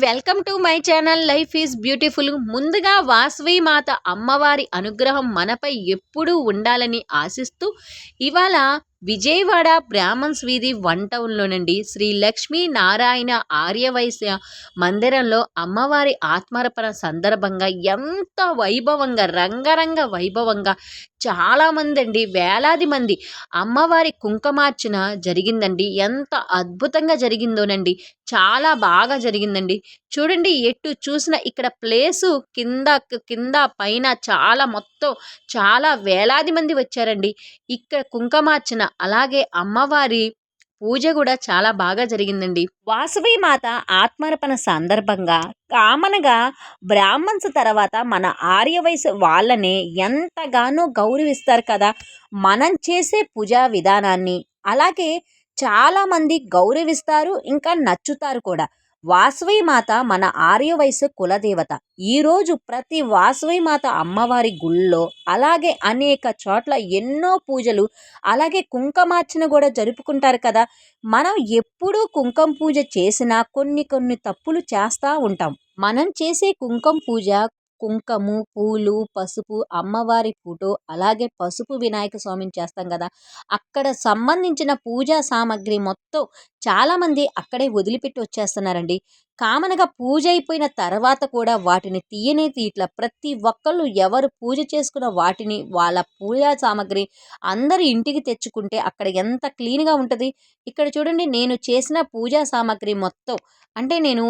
Welcome to my channel life is beautiful. ముందుగా వాసవి మాత అమ్మవారి అనుగ్రహం మనపై ఎప్పుడూ ఉండాలని ఆశిస్తూ ఇవాళ విజయవాడ బ్రాహ్మణ్స్ వీధి వన్ టౌన్లోనండి శ్రీ లక్ష్మీ నారాయణ ఆర్యవైశ్య మందిరంలో అమ్మవారి ఆత్మార్పణ సందర్భంగా ఎంత వైభవంగా రంగరంగ వైభవంగా చాలామంది అండి, వేలాది మంది అమ్మవారి కుంకుమార్చన జరిగిందండి. ఎంత అద్భుతంగా జరిగిందోనండి, చాలా బాగా జరిగిందండి. చూడండి, ఎటు చూసిన ఇక్కడ ప్లేసు కింద కింద పైన మొత్తం చాలా వేలాది మంది వచ్చారండి. ఇక్కడ కుంకుమార్చన అలాగే అమ్మవారి పూజ కూడా చాలా బాగా జరిగిందండి. వాసవి మాత ఆత్మార్పణ సందర్భంగా కామన్గా బ్రాహ్మణ్స్ తర్వాత మన ఆర్యవైశ్య వాళ్ళని ఎంతగానో గౌరవిస్తారు కదా. మనం చేసే పూజా విధానాన్ని అలాగే చాలామంది గౌరవిస్తారు, ఇంకా నచ్చుతారు కూడా. వాసవి మాత మన ఆర్యవైశ్య కులదేవత. ఈరోజు ప్రతి వాసవి మాత అమ్మవారి గుళ్ళో అలాగే అనేక చోట్ల ఎన్నో పూజలు అలాగే కుంకుమార్చన కూడా జరుపుకుంటారు కదా. మనం ఎప్పుడూ కుంకుమ పూజ చేసినా కొన్ని తప్పులు చేస్తూ ఉంటాం. మనం చేసే కుంకుమ పూజ కుంకుమ, పూలు, పసుపు, అమ్మవారి ఫోటో అలాగే పసుపు వినాయక స్వామిని చేస్తాం కదా. అక్కడ సంబంధించిన పూజా సామాగ్రి మొత్తం చాలామంది అక్కడే వదిలిపెట్టి వచ్చేస్తున్నారండి. కామన్గా పూజ అయిపోయిన తర్వాత కూడా వాటిని తీయట్లా. ప్రతి ఒక్కళ్ళు ఎవరు పూజ చేసుకున్న వాటిని వాళ్ళ పూజా సామాగ్రి అందరు ఇంటికి తెచ్చుకుంటే అక్కడ ఎంత క్లీన్గా ఉంటుంది. ఇక్కడ చూడండి, నేను చేసిన పూజా సామాగ్రి మొత్తం అంటే నేను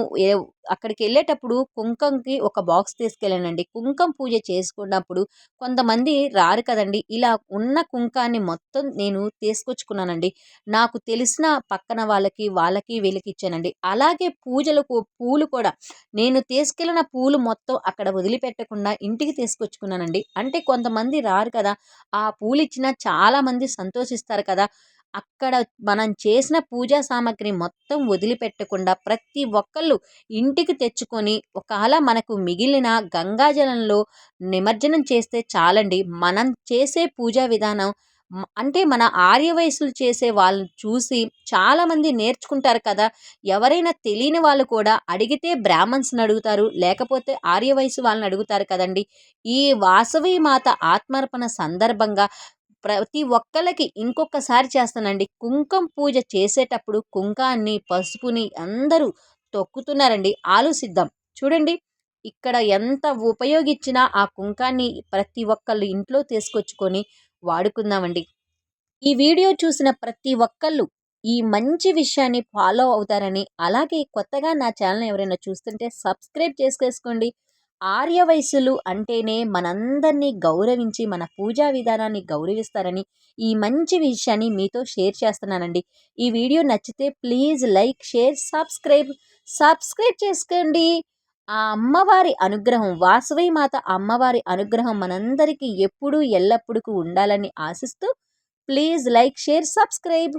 అక్కడికి వెళ్ళేటప్పుడు కుంకంకి ఒక బాక్స్ తీసుకెళ్ళానండి. కుంకం పూజ చేసుకున్నప్పుడు కొంతమంది రారు కదండి. ఇలా ఉన్న కుంకాన్ని మొత్తం నేను తీసుకొచ్చుకున్నానండి. నాకు తెలిసిన పక్కన వాళ్ళకి వీళ్ళకి ఇచ్చానండి. అలాగే పూజలకు పూలు కూడా నేను తీసుకెళ్ళిన పూలు మొత్తం అక్కడ వదిలిపెట్టకుండా ఇంటికి తీసుకొచ్చుకున్నానండి. అంటే కొంతమంది రారు కదా, ఆ పూలు ఇచ్చినా చాలామంది సంతోషిస్తారు కదా. అక్కడ మనం చేసిన పూజా సామాగ్రి మొత్తం వదిలిపెట్టకుండా ప్రతి ఒక్కళ్ళు ఇంటికి తెచ్చుకొని ఒకవేళ మనకు మిగిలిన గంగాజలంలో నిమజ్జనం చేస్తే చాలండి. మనం చేసే పూజా విధానం అంటే మన ఆర్యవైశ్యులు చేసే వాళ్ళని చూసి చాలామంది నేర్చుకుంటారు కదా. ఎవరైనా తెలియని వాళ్ళు కూడా అడిగితే బ్రాహ్మణ్స్ని అడుగుతారు, లేకపోతే ఆర్యవైశ్య వాళ్ళని అడుగుతారు కదండి. ఈ వాసవి మాత ఆత్మార్పణ సందర్భంగా ప్రతి ఒక్కళ్ళకి ఇంకొకసారి చేస్తానండి. కుంకుమ పూజ చేసేటప్పుడు కుంకాన్ని పసుపుని అందరూ తొక్కుతున్నారండి. ఆలోచిద్దాం. చూడండి, ఇక్కడ ఎంత ఉపయోగించినా ఆ కుంకాన్ని ప్రతి ఒక్కళ్ళు ఇంట్లో తీసుకొచ్చుకొని వాడుకుందామండి. ఈ వీడియో చూసిన ప్రతి ఒక్కళ్ళు ఈ మంచి విషయాన్ని ఫాలో అవుతారని, అలాగే కొత్తగా నా ఛానల్ ఎవరైనా చూస్తుంటే సబ్స్క్రైబ్ చేసుకోండి. ఆర్యవైశ్యులు అంటేనే మనందరినీ గౌరవించి మన పూజా విధానాన్ని గౌరవిస్తారని ఈ మంచి విషయాన్ని మీతో షేర్ చేస్తున్నానండి. ఈ వీడియో నచ్చితే ప్లీజ్ లైక్, షేర్, సబ్స్క్రైబ్ చేసుకోండి. ఆ అమ్మవారి అనుగ్రహం, వాసవి మాత అమ్మవారి అనుగ్రహం మనందరికీ ఎప్పుడూ ఎల్లప్పుడూ ఉండాలని ఆశిస్తూ ప్లీజ్ లైక్, షేర్, సబ్స్క్రైబ్.